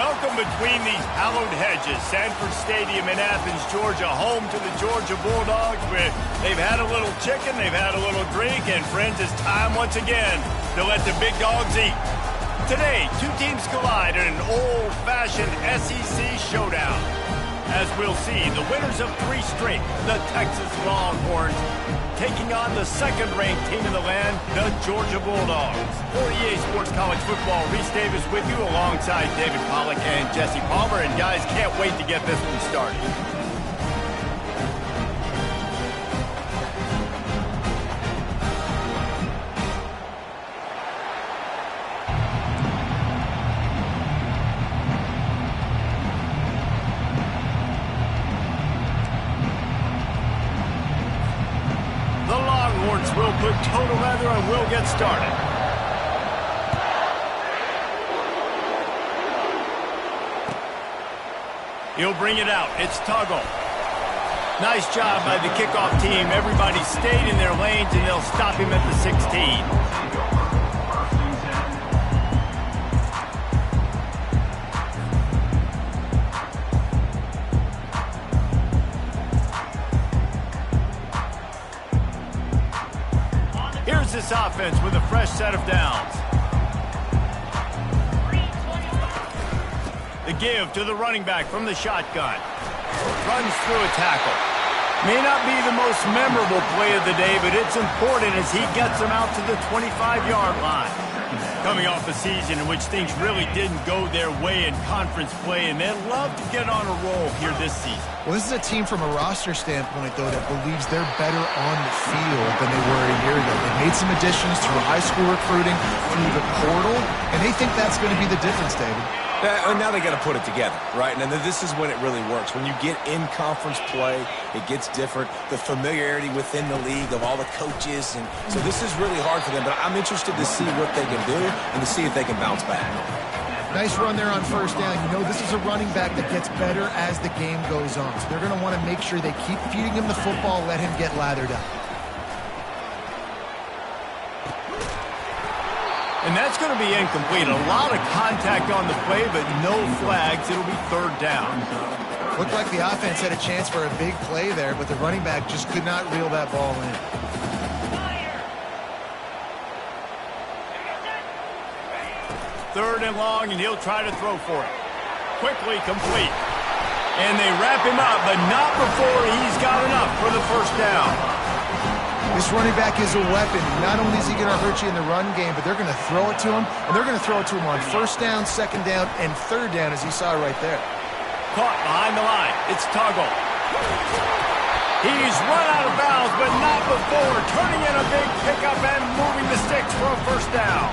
Welcome between these hallowed hedges. Sanford Stadium in Athens, Georgia, home to the Georgia Bulldogs. Where they've had a little chicken, they've had a little drink, and friends, it's time once again to let the big dogs eat. Today, two teams collide in an old-fashioned SEC showdown. As we'll see, the winners of 3 straight, the Texas Longhorns, taking on the second-ranked team in the land, the Georgia Bulldogs. For EA Sports College Football, Reese Davis with you alongside David Pollack and Jesse Palmer. And guys, can't wait to get this one started. We'll put total leather and we'll get started. He'll bring it out. It's Tuggle. Nice job by the kickoff team. Everybody stayed in their lanes and they'll stop him at the 16. This offense with a fresh set of downs. The give to the running back from the shotgun. Runs through a tackle. May not be the most memorable play of the day, but it's important as he gets them out to the 25-yard line. Coming off a season in which things really didn't go their way in conference play, and they'd love to get on a roll here this season. Well, this is a team from a roster standpoint, though, that believes they're better on the field than they were a year ago. They made some additions through high school recruiting, through the portal, and they think that's going to be the difference, David. And now they got to put it together, right? And then this is when it really works. When you get in conference play, it gets different. The familiarity within the league of all the coaches, and so this is really hard for them. But I'm interested to see what they can do and to see if they can bounce back. Nice run there on first down. You know, this is a running back that gets better as the game goes on. So they're going to want to make sure they keep feeding him the football, let him get lathered up. And that's going to be incomplete. A lot of contact on the play, but no flags. It'll be third down. Looked like the offense had a chance for a big play there, but the running back just could not reel that ball in. Third and long, and he'll try to throw for it. Quickly complete. And they wrap him up, but not before he's got enough for the first down. This running back is a weapon. Not only is he going to hurt you in the run game, but they're going to throw it to him, and they're going to throw it to him on first down, second down, and third down, as you saw right there. Caught behind the line. It's Tuggle. He's run out of bounds, but not before turning in a big pickup and moving the sticks for a first down.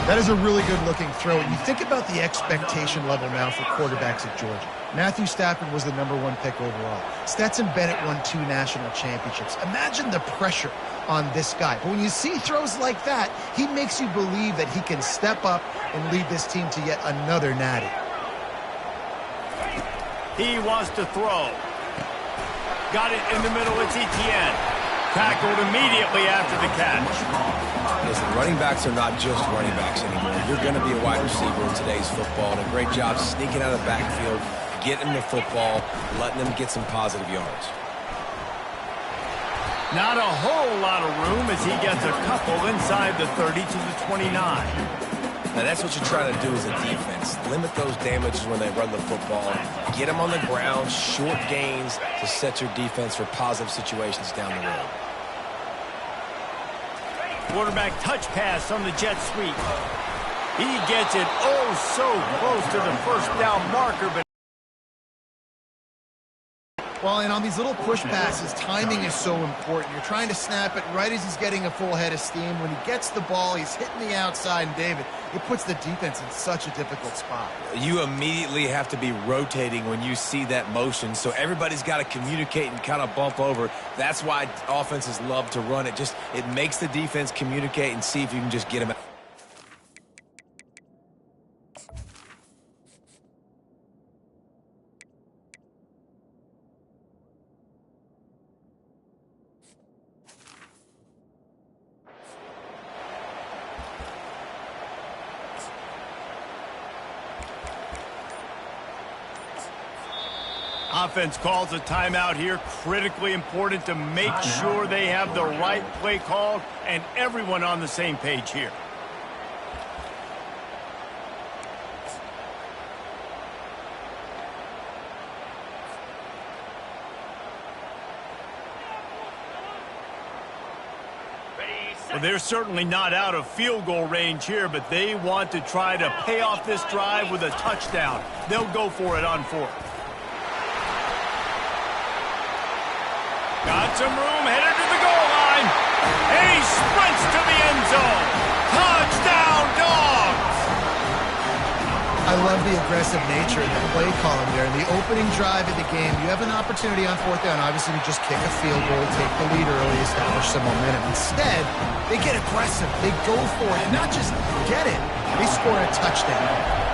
That is a really good-looking throw. And you think about the expectation level now for quarterbacks at Georgia. Matthew Stafford was the #1 pick overall. Stetson Bennett won 2 national championships. Imagine the pressure on this guy. But when you see throws like that, he makes you believe that he can step up and lead this team to yet another natty. He wants to throw. Got it in the middle. It's Etienne. Tackled immediately after the catch. Listen, running backs are not just running backs anymore. You're going to be a wide receiver in today's football, and a great job sneaking out of the backfield, getting the football, letting them get some positive yards. Not a whole lot of room as he gets a couple inside the 30 to the 29. Now, that's what you try to do as a defense. Limit those damages when they run the football. Get them on the ground, short gains to set your defense for positive situations down the road. Quarterback touch pass on the jet sweep. He gets it oh so close to the first down marker, but well, and on these little push passes, timing is so important. You're trying to snap it right as he's getting a full head of steam. When he gets the ball, he's hitting the outside, and David, it puts the defense in such a difficult spot. You immediately have to be rotating when you see that motion, so everybody's got to communicate and kind of bump over. That's why offenses love to run it. It makes the defense communicate and see if you can just get them out. Offense calls a timeout here. Critically important to make sure they have the right play called and everyone on the same page here. Well, they're certainly not out of field goal range here, but they want to try to pay off this drive with a touchdown. They'll go for it on fourth. Got some room, headed to the goal line. And he sprints to the end zone. Touchdown, Dogs! I love the aggressive nature of the play calling there. In the opening drive of the game, you have an opportunity on fourth down. Obviously, you just kick a field goal, take the lead early, establish some momentum. Instead, they get aggressive. They go for it. And not just get it, they score a touchdown.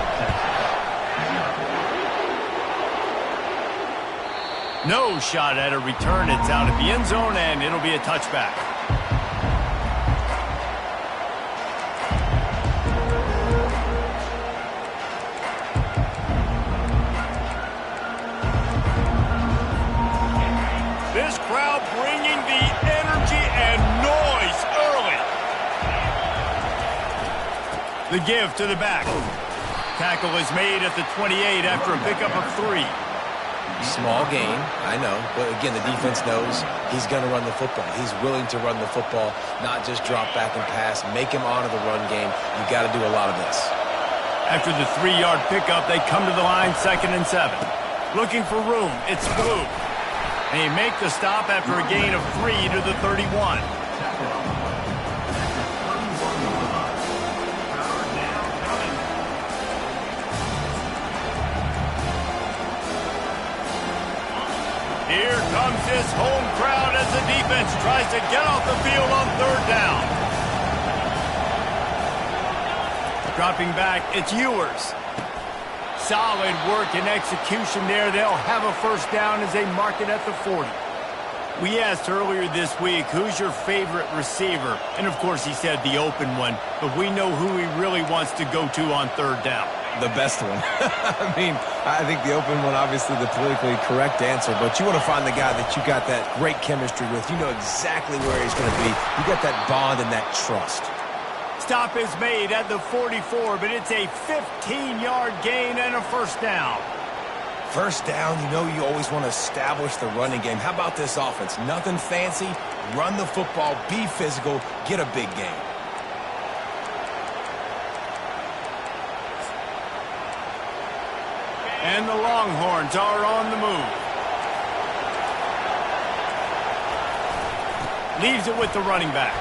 No shot at a return. It's out at the end zone, and it'll be a touchback. This crowd bringing the energy and noise early. The give to the back. Tackle is made at the 28 after a pickup of 3. Small gain, I know. But again, the defense knows he's going to run the football. He's willing to run the football, not just drop back and pass. Make him honor the run game. You got to do a lot of this. After the 3-yard pickup, they come to the line, 2nd and 7. Looking for room. It's Blue. And they make the stop after a gain of 3 to the 31. Here comes this home crowd as the defense tries to get off the field on 3rd down. Dropping back, it's Ewers. Solid work and execution there. They'll have a first down as they mark it at the 40. We asked earlier this week, who's your favorite receiver? And, of course, he said the open one. But we know who he really wants to go to on 3rd down. The best one. I mean, I think the open one, obviously the politically correct answer, but you want to find the guy that you got that great chemistry with. You know exactly where he's going to be. You got that bond and that trust. Stop is made at the 44, but it's a 15-yard gain and a first down. First down, you know you always want to establish the running game. How about this offense? Nothing fancy. Run the football, be physical, get a big gain. And the Longhorns are on the move. Leaves it with the running back.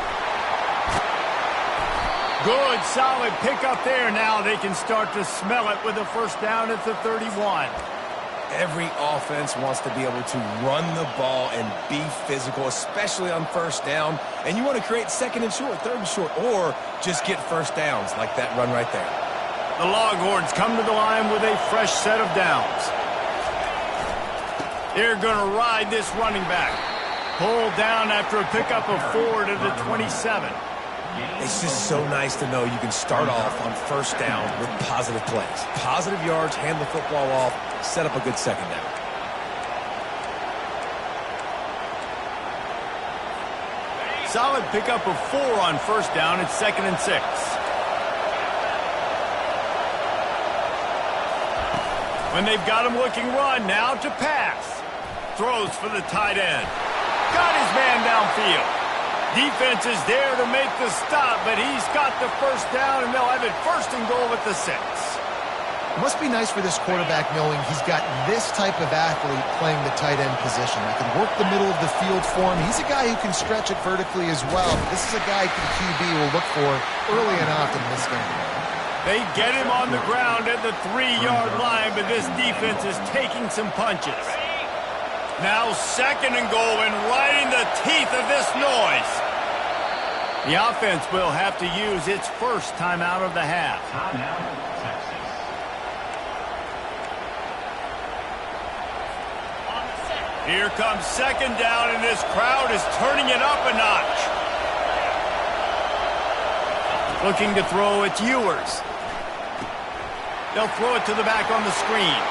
Good, solid pickup there. Now they can start to smell it with a first down at the 31. Every offense wants to be able to run the ball and be physical, especially on first down. And you want to create 2nd and short, 3rd and short, or just get first downs like that run right there. The Longhorns come to the line with a fresh set of downs. They're going to ride this running back. Pulled down after a pickup of 4 to the 27. It's just so nice to know you can start off on first down with positive plays. Positive yards, hand the football off, set up a good 2nd down. Solid pickup of 4 on first down. It's 2nd and 6. When they've got him looking run, now to pass. Throws for the tight end. Got his man downfield. Defense is there to make the stop, but he's got the first down, and they'll have it 1st and goal at the 6. It must be nice for this quarterback knowing he's got this type of athlete playing the tight end position. That can work the middle of the field for him. He's a guy who can stretch it vertically as well. But this is a guy the QB will look for early and often in this game. They get him on the ground at the 3-yard line, but this defense is taking some punches. Now 2nd and goal, and right in the teeth of this noise. The offense will have to use its first timeout of the half. Here comes 2nd down, and this crowd is turning it up a notch. Looking to throw, it's Ewers. They'll throw it to the back on the screen.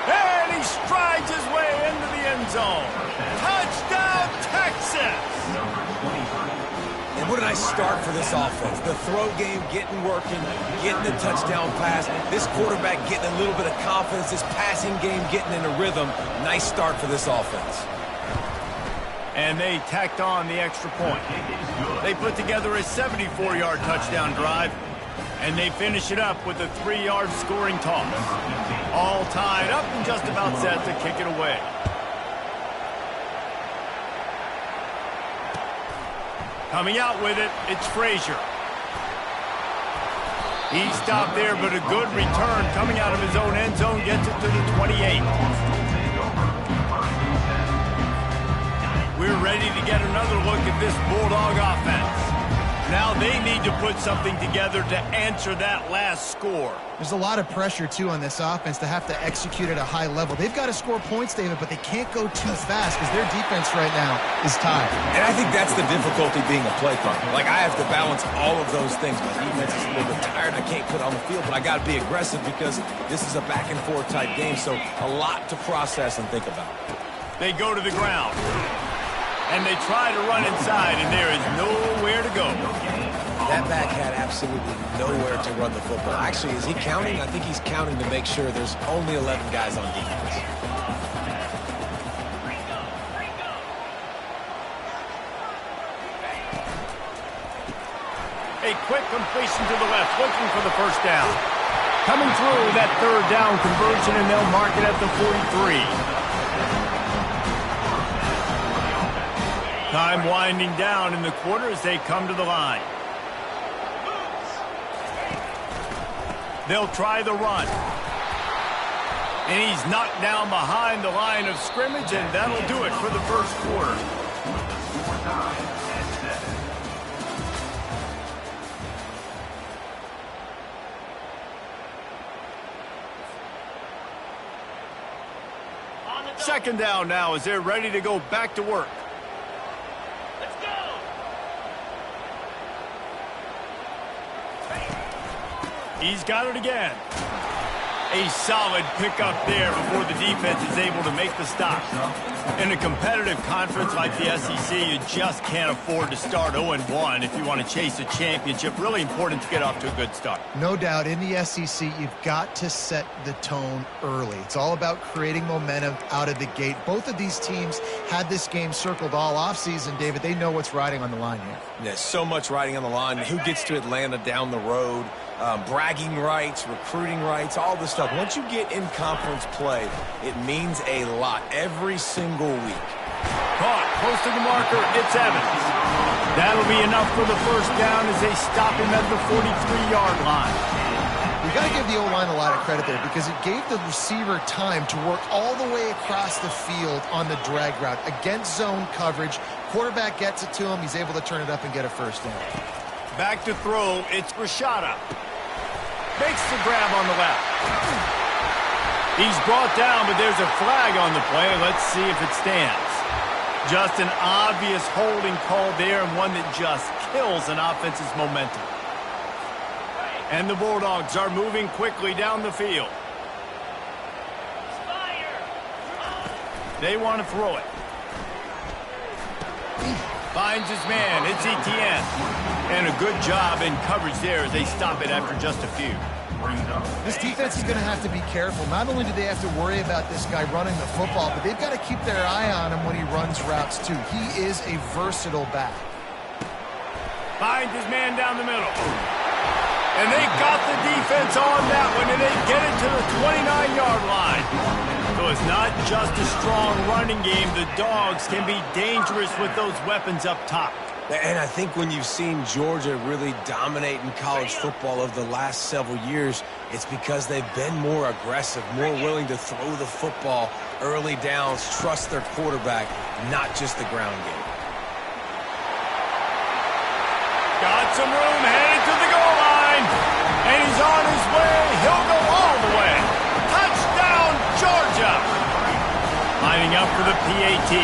And he strides his way into the end zone. Touchdown, Texas! And what a nice start for this offense. The throw game getting working, getting the touchdown pass. This quarterback getting a little bit of confidence. This passing game getting in a rhythm. Nice start for this offense. And they tacked on the extra point. They put together a 74-yard touchdown drive, and they finish it up with a 3-yard scoring toss. All tied up and just about set to kick it away. Coming out with it, it's Frazier. He stopped there, but a good return coming out of his own end zone gets it to the 28. We're ready to get another look at this Bulldog offense. Now they need to put something together to answer that last score. There's a lot of pressure, too, on this offense to have to execute at a high level. They've got to score points, David, but they can't go too fast because their defense right now is tired. And I think that's the difficulty being a play caller. Like, I have to balance all of those things. My defense is a little bit tired. I can't put on the field, but I got to be aggressive because this is a back-and-forth type game, so a lot to process and think about. They go to the ground, and they try to run inside, and there is nowhere to go. That back had absolutely nowhere to run the football. Actually, is he counting? I think he's counting to make sure there's only 11 guys on defense. A quick completion to the left, looking for the first down. Coming through that third down conversion, and they'll mark it at the 43. Time winding down in the quarter as they come to the line. They'll try the run. And he's knocked down behind the line of scrimmage, and that'll do it for the first quarter. Second down now as they're ready to go back to work. He's got it again. A solid pickup there before the defense is able to make the stop. In a competitive conference like the SEC, you just can't afford to start 0-1 if you want to chase a championship. Really important to get off to a good start. No doubt, in the SEC, you've got to set the tone early. It's all about creating momentum out of the gate. Both of these teams had this game circled all offseason, David. They know what's riding on the line here. There's so much riding on the line. Who gets to Atlanta down the road? Bragging rights, recruiting rights, all this stuff. Once you get in conference play, it means a lot every single week. Caught, close to the marker, it's Evans. That'll be enough for the first down as they stop him at the 43-yard line. We got to give the O-line a lot of credit there because it gave the receiver time to work all the way across the field on the drag route against zone coverage. Quarterback gets it to him. He's able to turn it up and get a first down. Back to throw, it's Rashada. Makes the grab on the left. He's brought down, but there's a flag on the play. Let's see if it stands. Just an obvious holding call there, and one that just kills an offense's momentum. And the Bulldogs are moving quickly down the field. They want to throw it. Finds his man. It's Etienne. And a good job in coverage there as they stop it after just a few. This defense is going to have to be careful. Not only do they have to worry about this guy running the football, but they've got to keep their eye on him when he runs routes, too. He is a versatile back. Finds his man down the middle. And they got the defense on that one, and they get it to the 29-yard line. So it's not just a strong running game. The Dogs can be dangerous with those weapons up top. And I think when you've seen Georgia really dominate in college football over the last several years, it's because they've been more aggressive, more willing to throw the football early downs, trust their quarterback, not just the ground game. Got some room, headed to the goal line. And he's on his way. He'll go all the way. Touchdown, Georgia. Lining up for the PAT.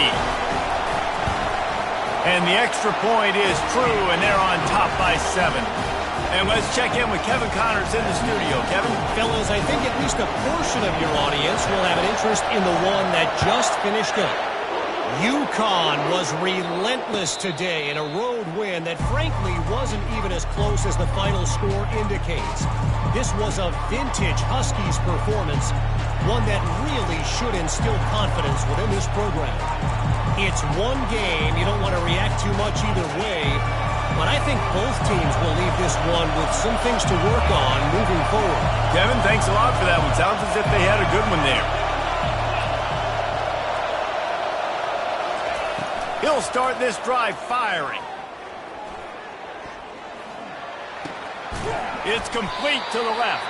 And the extra point is true, and they're on top by 7. And let's check in with Kevin Connors in the studio. Kevin? Fellas, I think at least a portion of your audience will have an interest in the one that just finished up. UConn was relentless today in a road win that frankly wasn't even as close as the final score indicates. This was a vintage Huskies performance, one that really should instill confidence within this program. It's one game, you don't want to react too much either way, but I think both teams will leave this one with some things to work on moving forward. Kevin, thanks a lot for that one. Sounds as if they had a good one there. He'll start this drive firing. It's complete to the left.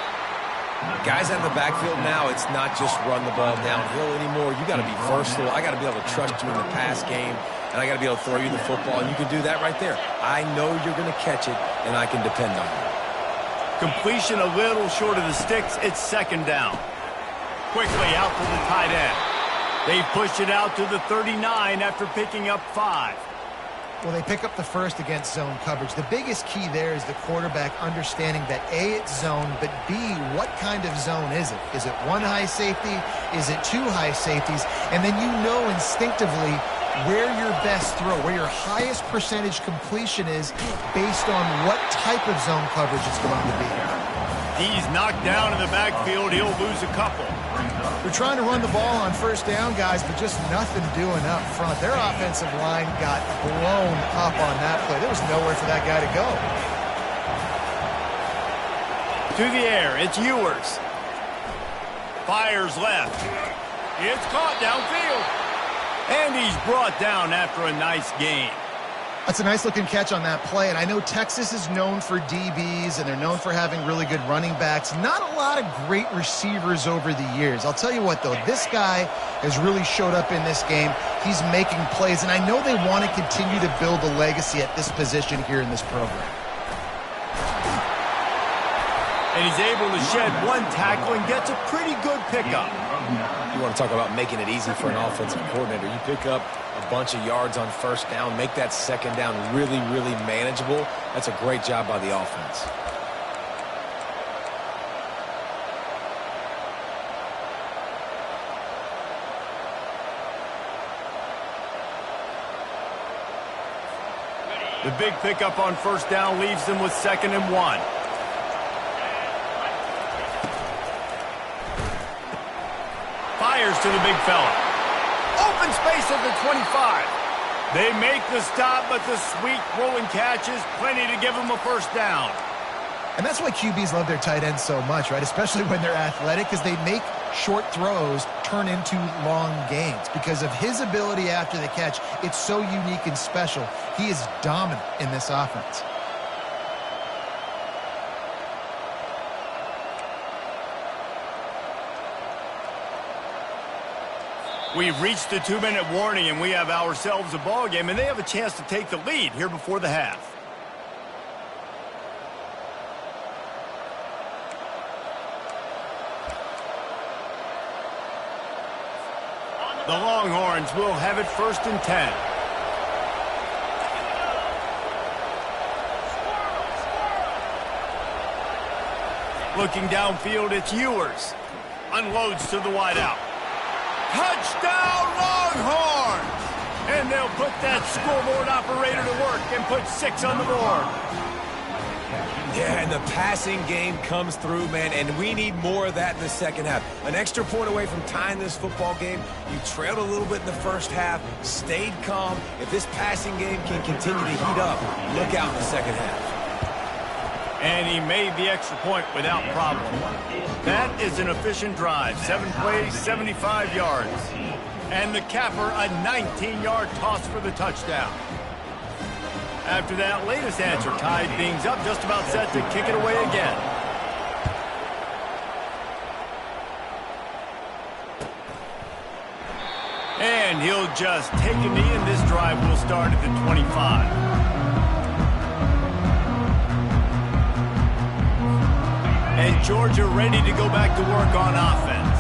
Guys out of the backfield now, it's not just run the ball downhill anymore. You got to be versatile. I got to be able to trust you in the pass game, and I got to be able to throw you the football, and you can do that right there. I know you're going to catch it, and I can depend on you. Completion a little short of the sticks. It's second down. Quickly out to the tight end. They push it out to the 39 after picking up 5. Well, they pick up the first against zone coverage. The biggest key there is the quarterback understanding that A, it's zone, but B, what kind of zone is it? Is it one high safety? Is it two high safeties? And then you know instinctively where your best throw, where your highest percentage completion is based on what type of zone coverage it's going to be. He's knocked down in the backfield. He'll lose a couple. They're trying to run the ball on first down, guys, but just nothing doing up front. Their offensive line got blown up on that play. There was nowhere for that guy to go. To the air, it's Ewers. Fires left. It's caught downfield. And he's brought down after a nice gain. That's a nice-looking catch on that play, and I know Texas is known for DBs, and they're known for having really good running backs. Not a lot of great receivers over the years. I'll tell you what, though, this guy has really showed up in this game. He's making plays, and I know they want to continue to build a legacy at this position here in this program. And he's able to shed one tackle and gets a pretty good pickup. You want to talk about making it easy for an offensive coordinator. You pick up a bunch of yards on first down, make that second down really, really manageable. That's a great job by the offense. The big pickup on first down leaves them with 2nd and 1. Fires to the big fella. Open space at the 25. They make the stop, but the sweet rolling catch is plenty to give them a first down. And that's why QBs love their tight ends so much, right? Especially when they're athletic, because they make short throws turn into long gains. Because of his ability after the catch, it's so unique and special. He is dominant in this offense. We've reached the 2-minute warning, and we have ourselves a ball game, and they have a chance to take the lead here before the half. The Longhorns will have it 1st and 10. Looking downfield, it's Ewers. Unloads to the wideout. Touchdown, Longhorns! And they'll put that scoreboard operator to work and put 6 on the board. Yeah, and the passing game comes through, man, and we need more of that in the second half. An extra point away from tying this football game. You trailed a little bit in the first half, stayed calm. If this passing game can continue to heat up, look out in the second half. And he made the extra point without problem. That is an efficient drive. 7 plays, 75 yards. And the capper, a 19-yard toss for the touchdown. After that latest answer tied things up, just about set to kick it away again. And he'll just take a knee, and this drive will start at the 25. And Georgia ready to go back to work on offense.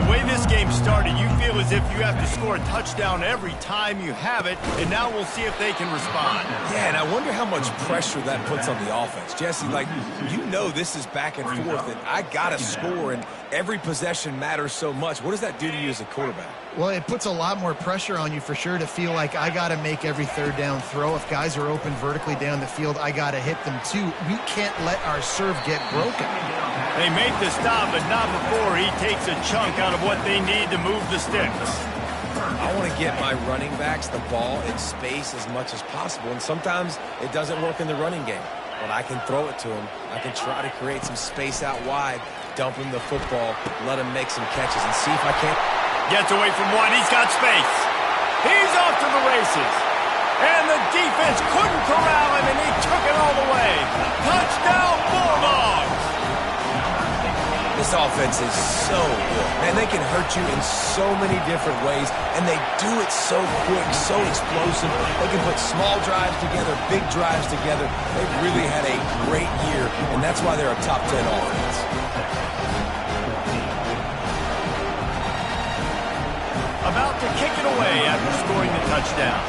The way this game started, you feel as if you have to score a touchdown every time you have it, and now we'll see if they can respond. Yeah, and I wonder how much pressure that puts on the offense. Jesse, like, you know this is back and forth, and I got to score, and every possession matters so much. What does that do to you as a quarterback? Well, it puts a lot more pressure on you for sure to feel like I got to make every third down throw. If guys are open vertically down the field, I got to hit them too. We can't let our serve get broken. They made the stop, but not before he takes a chunk out of what they need to move the sticks. I want to get my running backs the ball in space as much as possible, and sometimes it doesn't work in the running game. But I can throw it to him. I can try to create some space out wide, dump him the football, let him make some catches, and see if I can't. Gets away from one. He's got space. He's off to the races. And the defense couldn't corral him, and he took it all the way. Touchdown, Bulldogs! This offense is so good. Man, they can hurt you in so many different ways, and they do it so quick, so explosive. They can put small drives together, big drives together. They've really had a great year, and that's why they're a top 10 offense. About to kick it away after scoring the touchdown.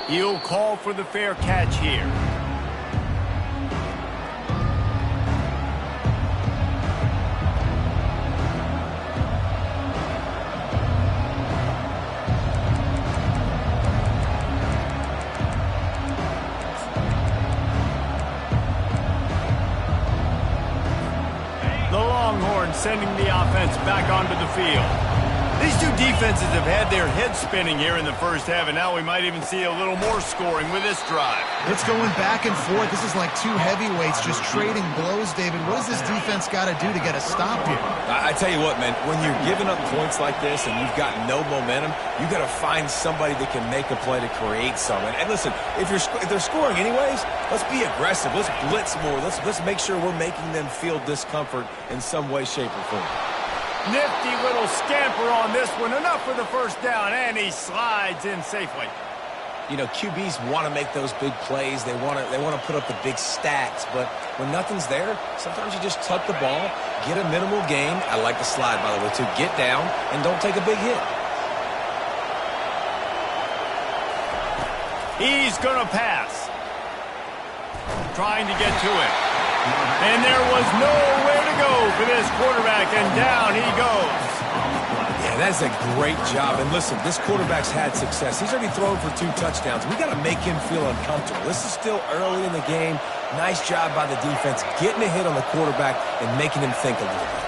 He'll call for the fair catch here. Sending the offense back onto the field. These two defenses have had their heads spinning here in the first half, and now we might even see a little more scoring with this drive. It's going back and forth. This is like two heavyweights just trading blows, David. What does this defense got to do to get a stop here? I tell you what, man, when you're giving up points like this and you've got no momentum, you got to find somebody that can make a play to create something. And listen, if they're scoring anyways, let's be aggressive. Let's blitz more. Let's make sure we're making them feel discomfort in some way, shape, or form. Nifty little scamper on this one. Enough for the first down, and he slides in safely. You know, QBs want to make those big plays. They want to put up the big stats. But when nothing's there, sometimes you just tuck the ball, get a minimal gain. I like the slide, by the way, too. Get down and don't take a big hit. He's going to pass. Trying to get to it. And there was nowhere to go for this quarterback, and down he goes. Yeah, that's a great job. And listen, this quarterback's had success. He's already thrown for 2 touchdowns. We got to make him feel uncomfortable. This is still early in the game. Nice job by the defense, getting a hit on the quarterback and making him think a little bit.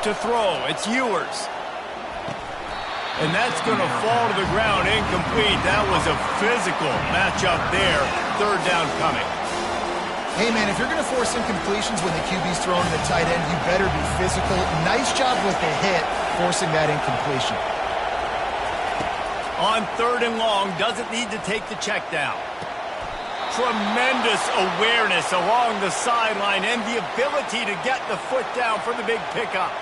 To throw, it's Ewers. And that's going to fall to the ground incomplete. That was a physical matchup there. Third down coming. Hey, man, if you're going to force incompletions when the QB's throwing to the tight end, you better be physical. Nice job with the hit, forcing that incompletion. On third and long, doesn't need to take the check down. Tremendous awareness along the sideline and the ability to get the foot down for the big pickup.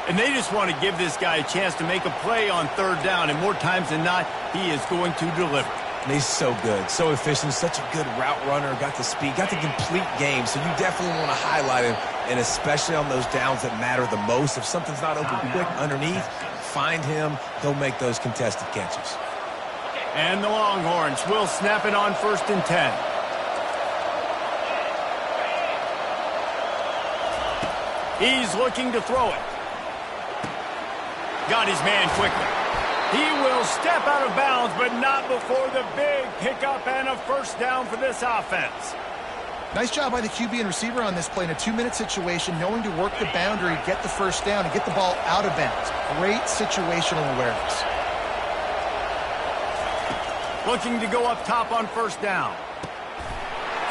And they just want to give this guy a chance to make a play on third down, and more times than not, he is going to deliver. And he's so good, so efficient, such a good route runner, got the speed, got the complete game, so you definitely want to highlight him, and especially on those downs that matter the most. If something's not open quick underneath, find him, he'll make those contested catches. And the Longhorns will snap it on 1st and 10. He's looking to throw it. Got his man quickly. He will step out of bounds, but not before the big pickup and a first down for this offense. Nice job by the QB and receiver on this play in a 2-minute situation, knowing to work the boundary, get the first down, and get the ball out of bounds. Great situational awareness. Looking to go up top on first down.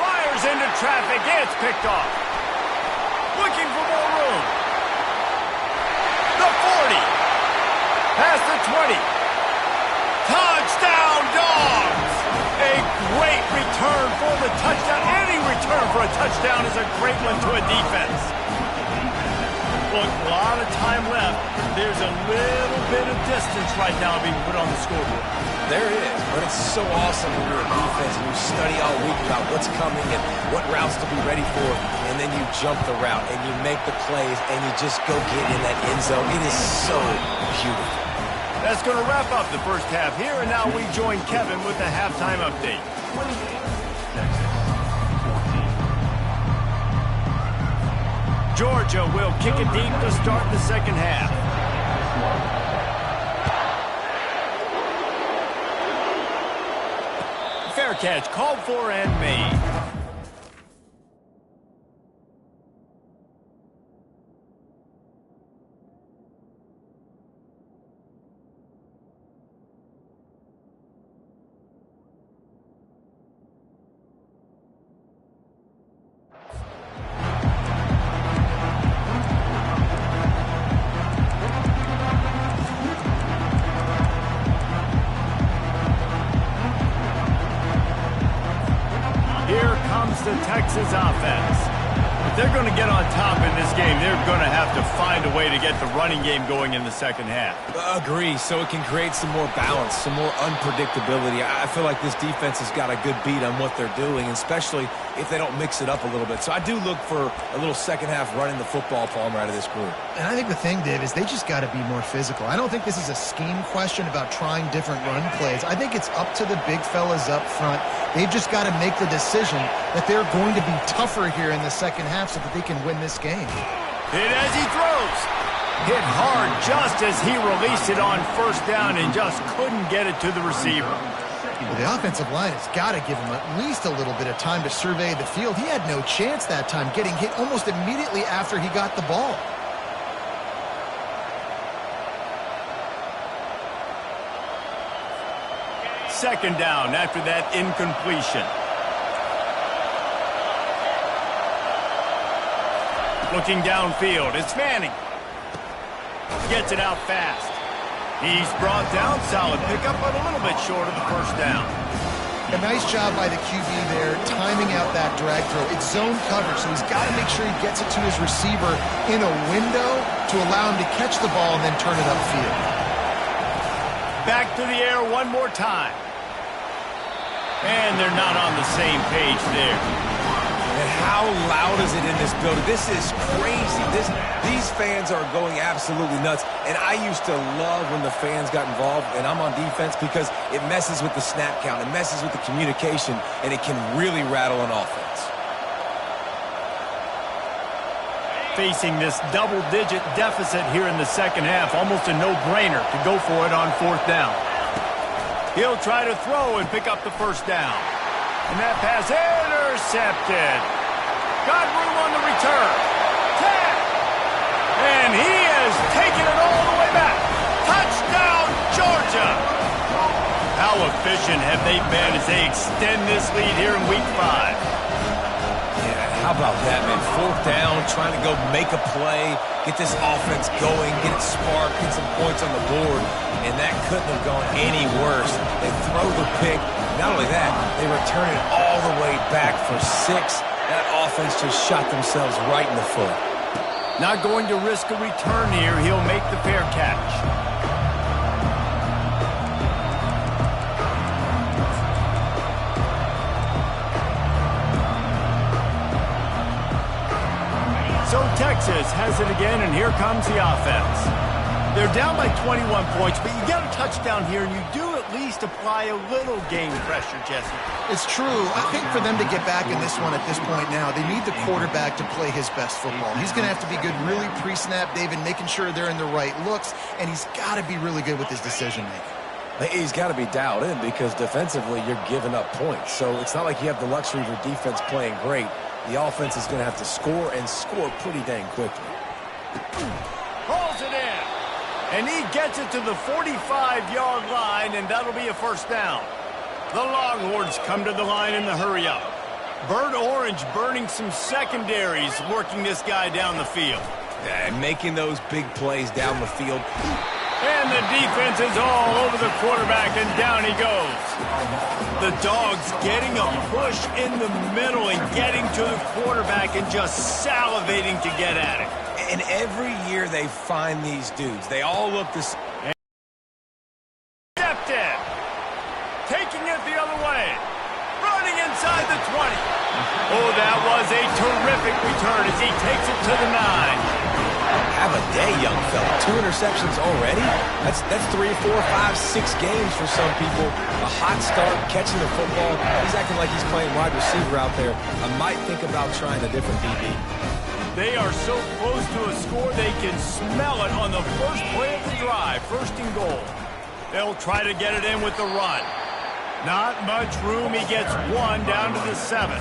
Fires into traffic. It's picked off. Looking for more room. The 40. Past the 20. Touchdown, Dogs! A great return for the touchdown. Any return for a touchdown is a great one to a defense. Look, a lot of time left. There's a little bit of distance right now being put on the scoreboard. there is, but it's so awesome when you're a defense and you study all week about what's coming and what routes to be ready for, and then you jump the route and you make the plays and you just go get in that end zone. It is so beautiful. That's going to wrap up the first half here, and now we join Kevin with the halftime update. Georgia will kick it deep to start the second half. Fair catch called for and made. The Texas offense. If they're going to get on top in this game, they're going to have to find a way to get the running game going in the second half. Agree, so it can create some more balance, some more unpredictability. I feel like this defense has got a good beat on what they're doing, especially if they don't mix it up a little bit. So I do look for a little second half running the football palm out of this group. And I think the thing, Dave, is they just got to be more physical. I don't think this is a scheme question about trying different run plays. I think it's up to the big fellas up front. They've just got to make the decision that they're going to be tougher here in the second half so that they can win this game. Hit as he throws. Hit hard just as he released it on first down and just couldn't get it to the receiver. Well, the offensive line has got to give him at least a little bit of time to survey the field. He had no chance that time, getting hit almost immediately after he got the ball. Second down after that incompletion. Looking downfield, it's Manning. Gets it out fast. He's brought down, solid pickup, but a little bit short of the first down. A nice job by the QB there, timing out that drag throw. It's zone cover, so he's got to make sure he gets it to his receiver in a window to allow him to catch the ball and then turn it upfield. Back to the air one more time. And they're not on the same page there. And how loud is it in this building? This is crazy. These fans are going absolutely nuts. And I used to love when the fans got involved, and I'm on defense, because it messes with the snap count. It messes with the communication, and it can really rattle an offense. Facing this double-digit deficit here in the second half, almost a no-brainer to go for it on fourth down. He'll try to throw and pick up the first down. And that pass intercepted. Got room on the return. 10. And he has taken it all the way back. Touchdown, Georgia. How efficient have they been as they extend this lead here in Week 5? Yeah, how about that, man? Fourth down, trying to go make a play, get this offense going, get it sparked, get some points on the board. And that couldn't have gone any worse. They throw the pick. Not only that, they return it all the way back for 6. That offense just shot themselves right in the foot. Not going to risk a return here. He'll make the fair catch. So Texas has it again, and here comes the offense. They're down by 21 points, but you get a touchdown here, and you do at least apply a little game pressure, Jesse. It's true. I think for them to get back in this one at this point now, they need the quarterback to play his best football. He's going to have to be good really pre-snap, David, making sure they're in the right looks, and he's got to be really good with his decision-making. He's got to be dialed in, because defensively you're giving up points. So it's not like you have the luxury of your defense playing great. The offense is going to have to score, and score pretty dang quickly. Pulls it in. And he gets it to the 45-yard line, and that'll be a first down. The Longhorns come to the line in the hurry-up. Burnt Orange burning some secondaries, working this guy down the field. And making those big plays down the field. And the defense is all over the quarterback, and down he goes. The Dogs getting a push in the middle and getting to the quarterback and just salivating to get at it. And every year they find these dudes. They all look the same. Intercepted. interceptions already? That's 3, 4, 5, 6 games for some people. A hot start, catching the football. He's acting like he's playing wide receiver out there. I might think about trying a different DB. They are so close to a score they can smell it on the first play of the drive. First and goal. They'll try to get it in with the run. Not much room. He gets one down to the 7.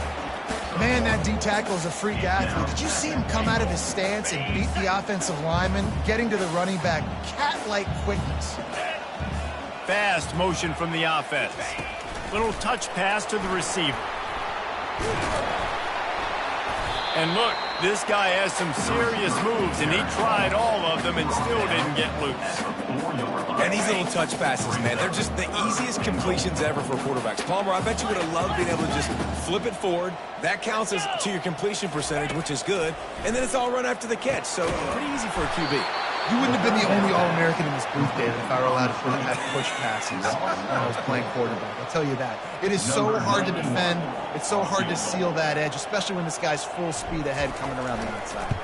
Man, that D-tackle is a freak athlete. Did you see him come out of his stance and beat the offensive lineman, getting to the running back? Cat-like quickness. Fast motion from the offense. Little touch pass to the receiver. And look, this guy has some serious moves, and he tried all of them and still didn't get loose. And these little touch passes, man, they're just the easiest completions ever for quarterbacks. Palmer, I bet you would have loved being able to just flip it forward. That counts as to your completion percentage, which is good. And then it's all run after the catch, so pretty easy for a QB. You wouldn't have been the only All-American in this booth, David, if I were allowed to have push passes when I was playing quarterback. I'll tell you that. It is so hard to defend. It's so hard to seal that edge, especially when this guy's full speed ahead coming around the outside.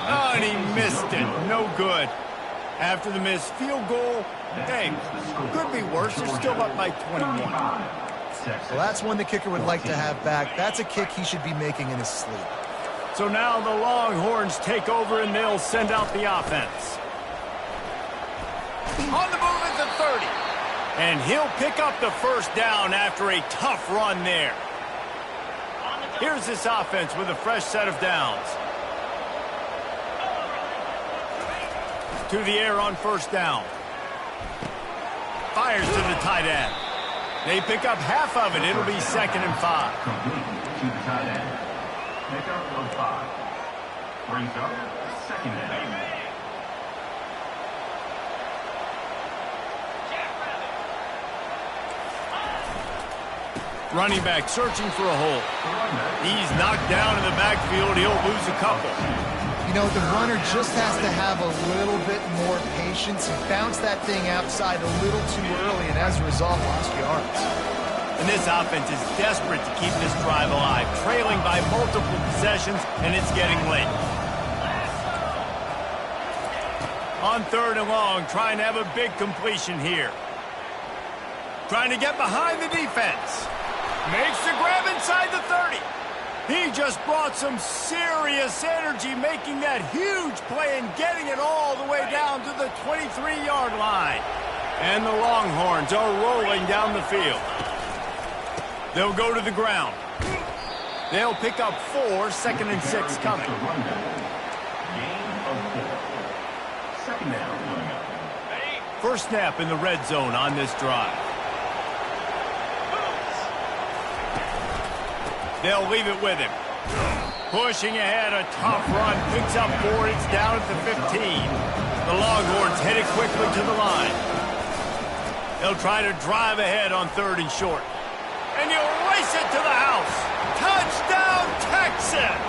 Oh, and he missed it. No good. After the missed field goal, hey, could be worse. They're still up by 21. Well, that's one the kicker would like to have back. That's a kick he should be making in his sleep. So now the Longhorns take over, and they'll send out the offense. On the move at the 30. And he'll pick up the first down after a tough run there. Here's this offense with a fresh set of downs. To the air on first down. Fires to the tight end. They pick up half of it. It'll be 2nd and 5. To the tight end. Pick up of 5. Brings up 2nd and 8. Running back searching for a hole. He's knocked down in the backfield. He'll lose a couple. You know, the runner just has to have a little bit more patience. He bounced that thing outside a little too early, and as a result, lost yards. And this offense is desperate to keep this drive alive, trailing by multiple possessions, and it's getting late. On 3rd and long, trying to have a big completion here. Trying to get behind the defense. Makes the grab inside the 30. He just brought some serious energy, making that huge play and getting it all the way down to the 23-yard line. And the Longhorns are rolling down the field. They'll go to the ground. They'll pick up 4, 2nd and 6 coming. First snap in the red zone on this drive. They'll leave it with him. Pushing ahead, a tough run. Picks up 4. It's down at the 15. The Longhorns headed quickly to the line. They'll try to drive ahead on 3rd and short. And he'll race it to the house. Touchdown, Texas!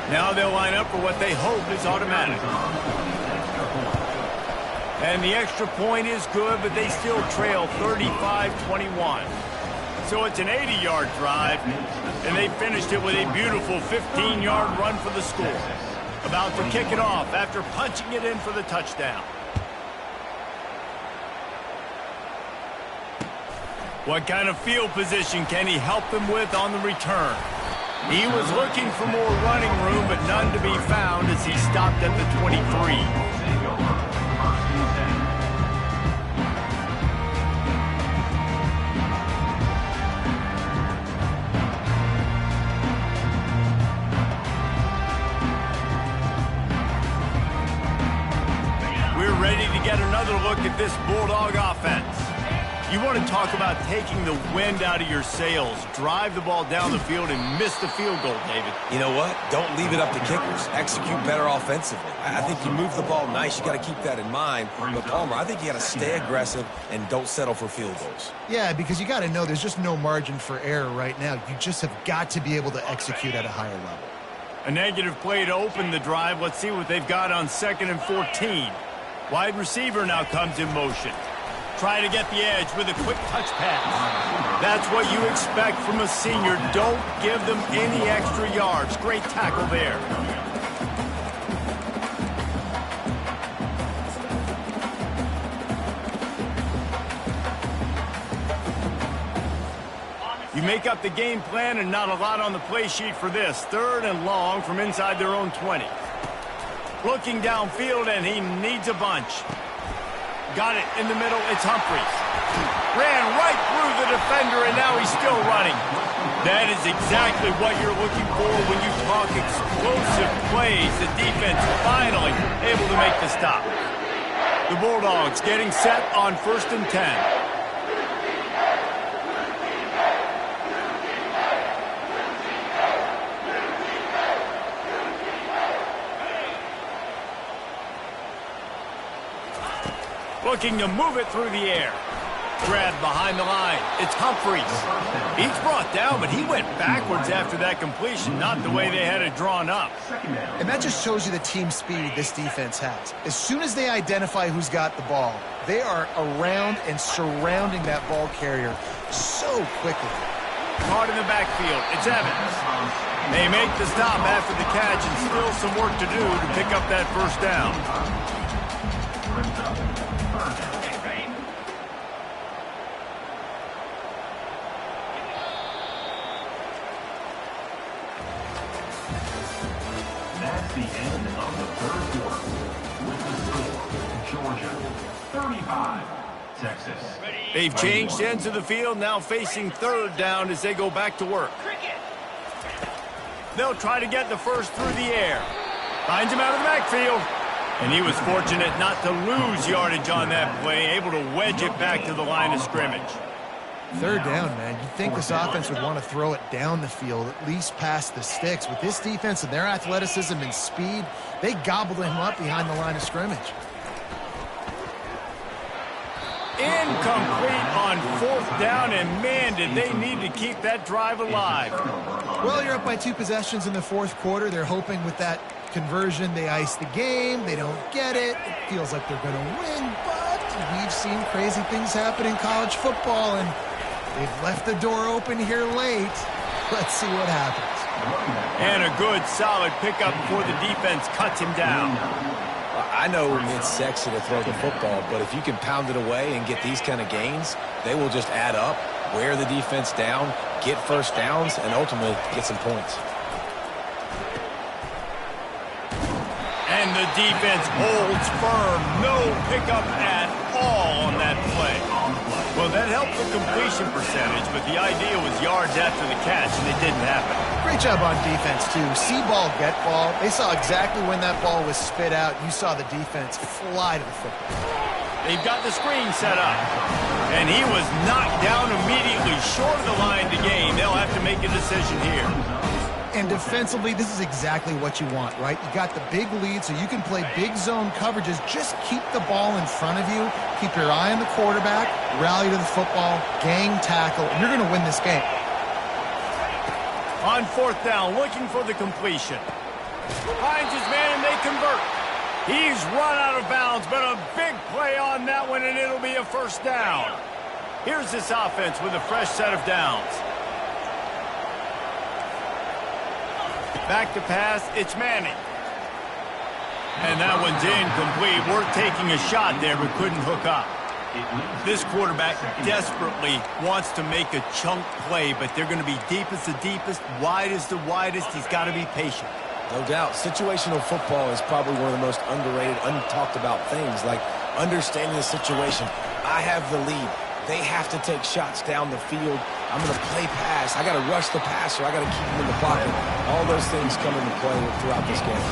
Now they'll line up for what they hope is automatic. And the extra point is good, but they still trail 35-21. So it's an 80-yard drive, and they finished it with a beautiful 15-yard run for the score. About to kick it off after punching it in for the touchdown. What kind of field position can he help them with on the return? He was looking for more running room, but none to be found as he stopped at the 23. We're ready to get another look at this Bulldog offense. You want to talk about taking the wind out of your sails. Drive the ball down the field and miss the field goal, David. You know what? Don't leave it up to kickers. Execute better offensively. I think you move the ball nice. You got to keep that in mind. But, Palmer, I think you got to stay aggressive and don't settle for field goals. Yeah, because you got to know there's just no margin for error right now. You just have got to be able to execute at a higher level. A negative play to open the drive. Let's see what they've got on 2nd and 14. Wide receiver now comes in motion. Try to get the edge with a quick touch pass. That's what you expect from a senior. Don't give them any extra yards. Great tackle there. You make up the game plan and not a lot on the play sheet for this. 3rd and long from inside their own 20. Looking downfield, and he needs a bunch. Got it in the middle. It's Humphries. Ran right through the defender, and now he's still running. That is exactly what you're looking for when you talk explosive plays. The defense finally able to make the stop. The Bulldogs getting set on 1st and 10. Looking to move it through the air. Grab behind the line. It's Humphries. He's brought down, but he went backwards after that completion, not the way they had it drawn up. And that just shows you the team speed this defense has. As soon as they identify who's got the ball, they are around and surrounding that ball carrier so quickly. Caught in the backfield. It's Evans. They make the stop after the catch, and still some work to do to pick up that 1st down. That's the end of the 3rd quarter. With the score, Georgia 35, Texas. They've changed ends of the field, now facing 3rd down as they go back to work. They'll try to get the 1st through the air. Finds him out of the backfield. And he was fortunate not to lose yardage on that play, able to wedge it back to the line of scrimmage. 3rd down, man. You'd think this offense would want to throw it down the field, at least past the sticks. With this defense and their athleticism and speed, they gobbled him up behind the line of scrimmage. Incomplete on 4th down, and man, did they need to keep that drive alive. Well, you're up by 2 possessions in the 4th quarter. They're hoping with that conversion they ice the game. They don't get it. It feels like they're going to win, but we've seen crazy things happen in college football, and they've left the door open here late. Let's see what happens. And a good, solid pickup before the defense cuts him down. I know it's sexy to throw the football, but if you can pound it away and get these kind of gains, they will just add up, wear the defense down, get 1st downs, and ultimately get some points. And the defense holds firm. No pickup at all on that play. Well, that helped the completion percentage, but the idea was yards after the catch, and it didn't happen. Great job on defense, too. See ball, get ball. They saw exactly when that ball was spit out. You saw the defense fly to the football. They've got the screen set up. And he was knocked down immediately short of the line to gain. They'll have to make a decision here. And defensively, this is exactly what you want, right? You got the big lead, so you can play big zone coverages. Just keep the ball in front of you. Keep your eye on the quarterback. Rally to the football. Gang tackle. And you're going to win this game. On 4th down, looking for the completion. Finds his man, and they convert. He's run out of bounds, but a big play on that one, and it'll be a 1st down. Here's this offense with a fresh set of downs. Back to pass, it's Manning. And that one's incomplete. We're taking a shot there, but couldn't hook up. This quarterback desperately wants to make a chunk play, but they're going to be deep as the deepest, wide as the widest. He's got to be patient. No doubt. Situational football is probably one of the most underrated, untalked about things, like understanding the situation. I have the lead. They have to take shots down the field. I'm going to play pass. I got to rush the passer. I got to keep him in the pocket. All those things come into play throughout this game.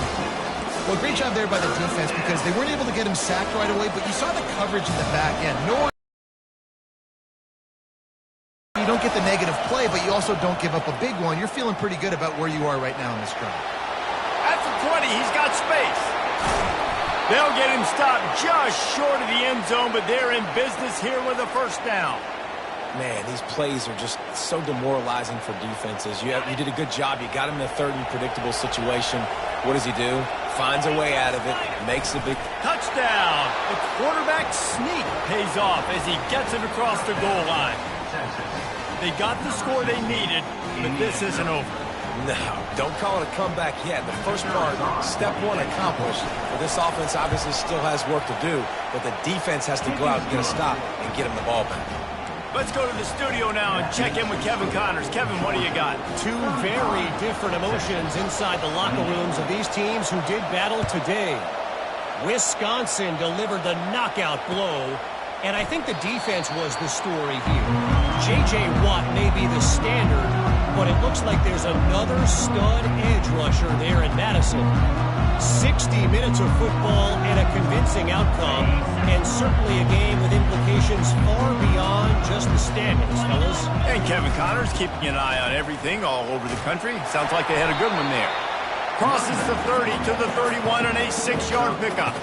Well, great job there by the defense because they weren't able to get him sacked right away, but you saw the coverage in the back end. You don't get the negative play, but you also don't give up a big one. You're feeling pretty good about where you are right now in this drive. At the 20, he's got space. They'll get him stopped just short of the end zone, but they're in business here with a 1st down. Man, these plays are just so demoralizing for defenses. You did a good job. You got him in a 3rd and predictable situation. What does he do? Finds a way out of it, makes a big touchdown. The quarterback sneak pays off as he gets it across the goal line. They got the score they needed, but this isn't over. No, don't call it a comeback yet. The first part, step one accomplished. But this offense obviously still has work to do, but the defense has to go out and get a stop and get him the ball back. Let's go to the studio now and check in with Kevin Connors. Kevin, what do you got? Two very different emotions inside the locker rooms of these teams who did battle today. Wisconsin delivered the knockout blow, and I think the defense was the story here. J.J. Watt may be the standard, but it looks like there's another stud edge rusher there in Madison. 60 minutes of football and a convincing outcome, and certainly a game with implications far beyond just the standings, fellas. And Kevin Connors keeping an eye on everything all over the country. Sounds like they had a good one there. Crosses the 30 to the 31 and a 6-yard pickup.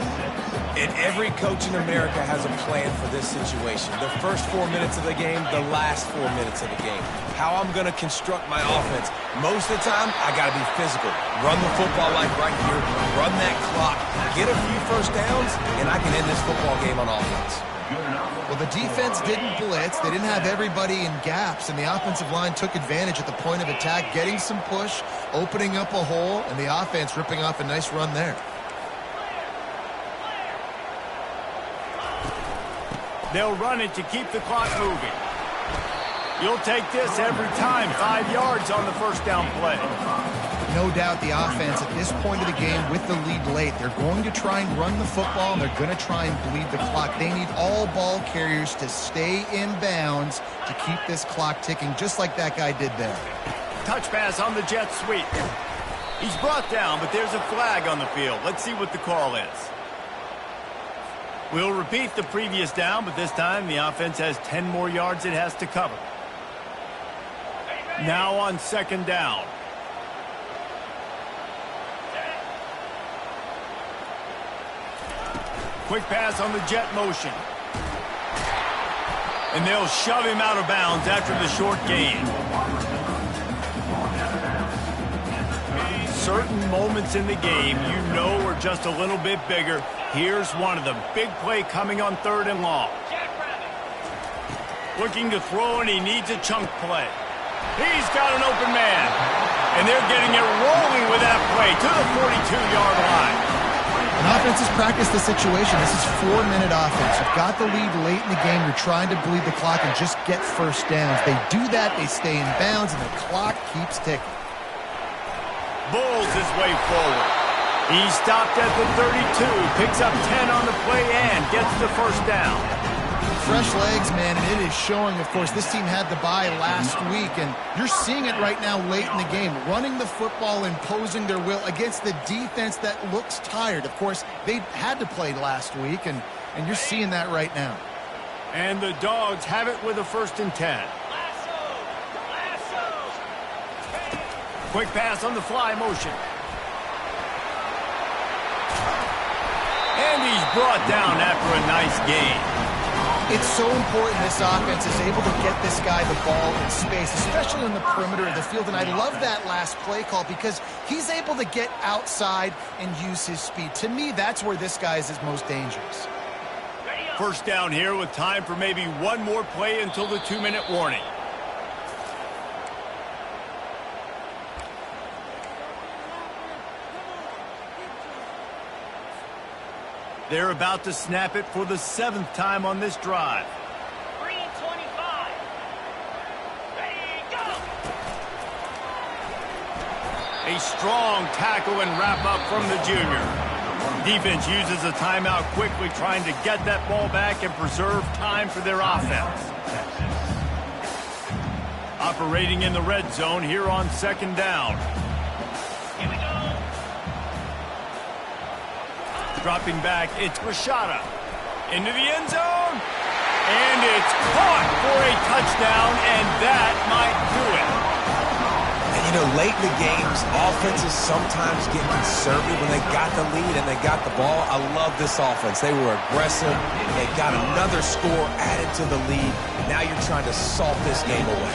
And every coach in America has a plan for this situation. The first 4 minutes of the game, the last 4 minutes of the game. How I'm going to construct my offense. Most of the time, I got to be physical. Run the football like right here. Run that clock. Get a few first downs, and I can end this football game on offense. Well, the defense didn't blitz. They didn't have everybody in gaps, and the offensive line took advantage at the point of attack, getting some push, opening up a hole, and the offense ripping off a nice run there. They'll run it to keep the clock moving. You'll take this every time. 5 yards on the first down play. No doubt the offense at this point of the game with the lead late, they're going to try and run the football, and they're going to try and bleed the clock. They need all ball carriers to stay in bounds to keep this clock ticking, just like that guy did there. Touch pass on the jet sweep. He's brought down, but there's a flag on the field. Let's see what the call is. We'll repeat the previous down, but this time the offense has 10 more yards it has to cover. Now on second down. Quick pass on the jet motion. And they'll shove him out of bounds after the short gain. Certain moments in the game you know are just a little bit bigger. Here's one of them. Big play coming on 3rd and long. Looking to throw, and he needs a chunk play. He's got an open man. And they're getting it rolling with that play to the 42-yard line. An offense has practiced the situation. This is 4-minute offense. You've got the lead late in the game. You're trying to bleed the clock and just get first downs. They do that. They stay in bounds, and the clock keeps ticking. Bulls his way forward. He stopped at the 32, picks up 10 on the play, and gets the first down. Fresh legs, man, and it is showing, of course. This team had the bye last week, and you're seeing it right now late in the game. Running the football, imposing their will against the defense that looks tired. Of course, they had to play last week, and you're seeing that right now. And the Dogs have it with a 1st and 10. Quick pass on the fly motion. And he's brought down after a nice gain. It's so important this offense is able to get this guy the ball in space, especially in the perimeter of the field. And I love that last play call because he's able to get outside and use his speed. To me, that's where this guy is his most dangerous. First down here with time for maybe one more play until the 2-minute warning. They're about to snap it for the 7th time on this drive. 3:25. Ready, go! A strong tackle and wrap up from the junior. Defense uses a timeout quickly, trying to get that ball back and preserve time for their offense. Operating in the red zone here on second down. Here we go. Dropping back, it's Rashada. Into the end zone. And it's caught for a touchdown, and that might do it. And, you know, late in the games, offenses sometimes get conservative when they got the lead and they got the ball. I love this offense. They were aggressive. They got another score added to the lead. Now you're trying to salt this game away.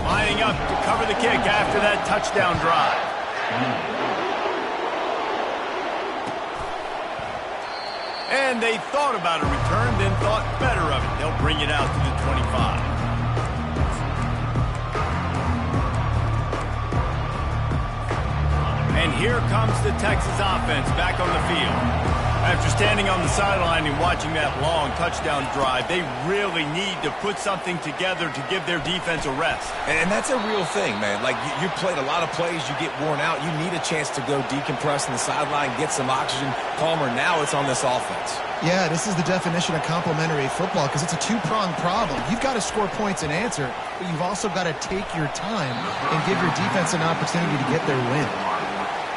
Lining up to cover the kick after that touchdown drive. And they thought about a return, then thought better of it. They'll bring it out to the 25. here comes the Texas offense back on the field. After standing on the sideline and watching that long touchdown drive, they really need to put something together to give their defense a rest. And that's a real thing, man. Like, you played a lot of plays, you get worn out. You need a chance to go decompress on the sideline, get some oxygen. Palmer, now it's on this offense. Yeah, this is the definition of complementary football because it's a two-pronged problem. You've got to score points and answer, but you've also got to take your time and give your defense an opportunity to get their win.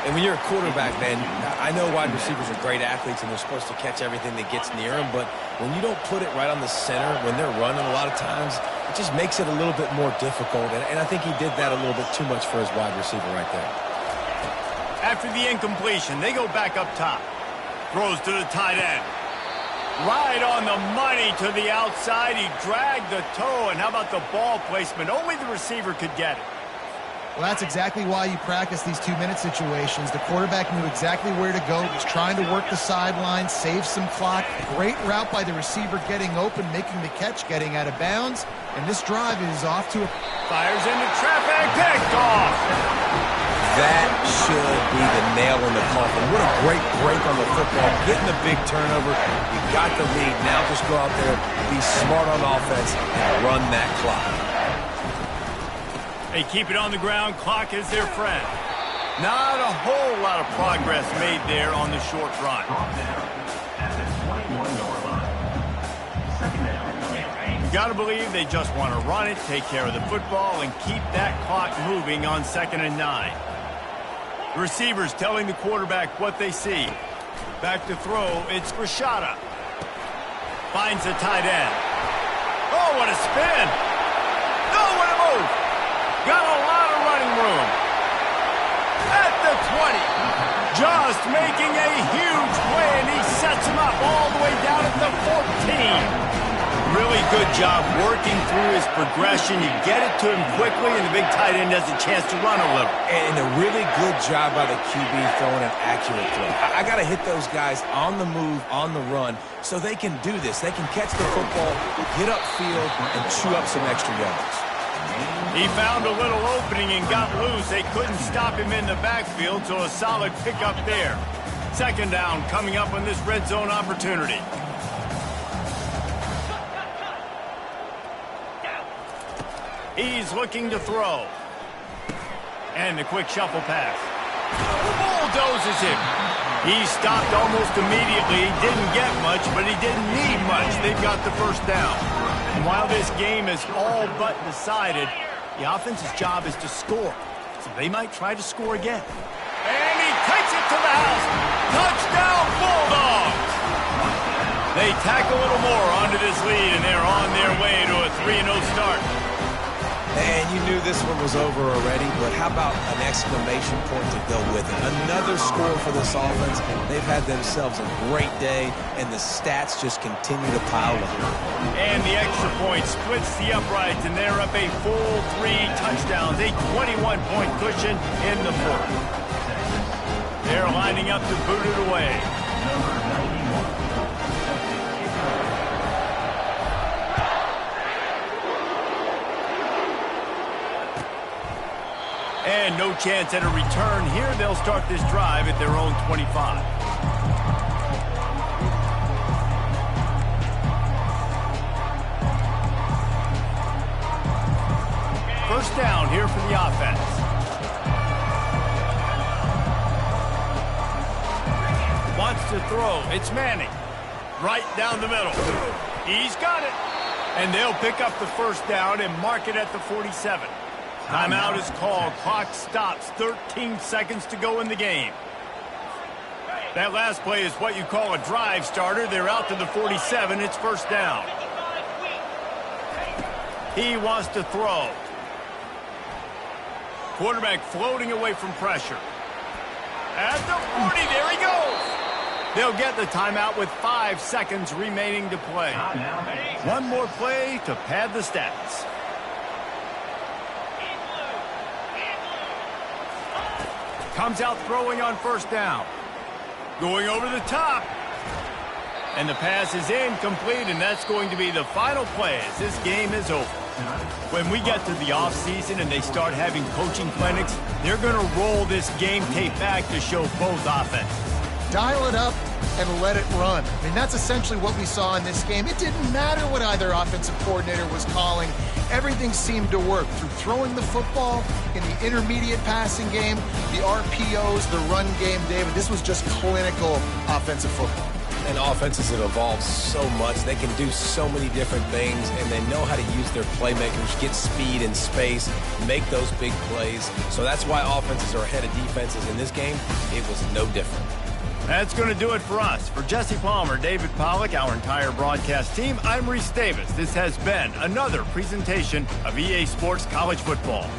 And when you're a quarterback, man, I know wide receivers are great athletes and they're supposed to catch everything that gets near them, but when you don't put it right on the center, when they're running a lot of times, it just makes it a little bit more difficult. And I think he did that a little bit too much for his wide receiver right there. After the incompletion, they go back up top. Throws to the tight end. Right on the money to the outside. He dragged the toe, and how about the ball placement? Only the receiver could get it. Well, that's exactly why you practice these two-minute situations. The quarterback knew exactly where to go. He was trying to work the sideline, save some clock. Great route by the receiver getting open, making the catch, getting out of bounds. And this drive is off to a... Fires into traffic, picked off. That should be the nail in the coffin. What a great break on the football. Getting the big turnover. You got the lead. Now just go out there, be smart on offense, and run that clock. They keep it on the ground. Clock is their friend. Not a whole lot of progress made there on the short run. You got to believe they just want to run it, take care of the football, and keep that clock moving on 2nd and 9. The receivers telling the quarterback what they see. Back to throw. It's Rashada. Finds the tight end. Oh, what a spin. Oh, what a move. Got a lot of running room. At the 20. Just making a huge play, and he sets him up all the way down at the 14. Really good job working through his progression. You get it to him quickly, and the big tight end has a chance to run a little. And a really good job by the QB throwing an accurate throw. I got to hit those guys on the move, on the run, so they can do this. They can catch the football, get upfield, and chew up some extra yards. He found a little opening and got loose. They couldn't stop him in the backfield, so a solid pickup there. 2nd down coming up on this red zone opportunity. He's looking to throw. And the quick shuffle pass. Bulldozes him. He stopped almost immediately. He didn't get much, but he didn't need much. They've got the 1st down. And while this game is all but decided, the offense's job is to score. So they might try to score again. And he takes it to the house. Touchdown, Bulldogs! They tack a little more onto this lead, and they're on their way to a 3-0 start. And you knew this one was over already, but how about an exclamation point to go with it? Another score for this offense. They've had themselves a great day, and the stats just continue to pile up. And the extra point splits the uprights, and they're up a full 3 touchdowns, a 21-point cushion in the 4th. They're lining up to boot it away. And no chance at a return here. They'll start this drive at their own 25. First down here for the offense. Wants to throw. It's Manning. Right down the middle. He's got it. And they'll pick up the 1st down and mark it at the 47. Timeout is called. Clock stops. 13 seconds to go in the game. That last play is what you call a drive starter. They're out to the 47. It's 1st down. He wants to throw. Quarterback floating away from pressure. At the 40, there he goes. They'll get the timeout with 5 seconds remaining to play. One more play to pad the stats. Comes out throwing on 1st down. Going over the top. And the pass is incomplete, and that's going to be the final play as this game is over. When we get to the offseason and they start having coaching clinics, they're going to roll this game tape back to show both offenses. Dial it up and let it run. I mean, that's essentially what we saw in this game. It didn't matter what either offensive coordinator was calling. Everything seemed to work through throwing the football in the intermediate passing game, the RPOs, the run game, David. This was just clinical offensive football. And offenses have evolved so much. They can do so many different things, and they know how to use their playmakers, get speed and space, make those big plays. So that's why offenses are ahead of defenses in this game. It was no different. That's going to do it for us. For Jesse Palmer, David Pollack, our entire broadcast team, I'm Reese Davis. This has been another presentation of EA Sports College Football.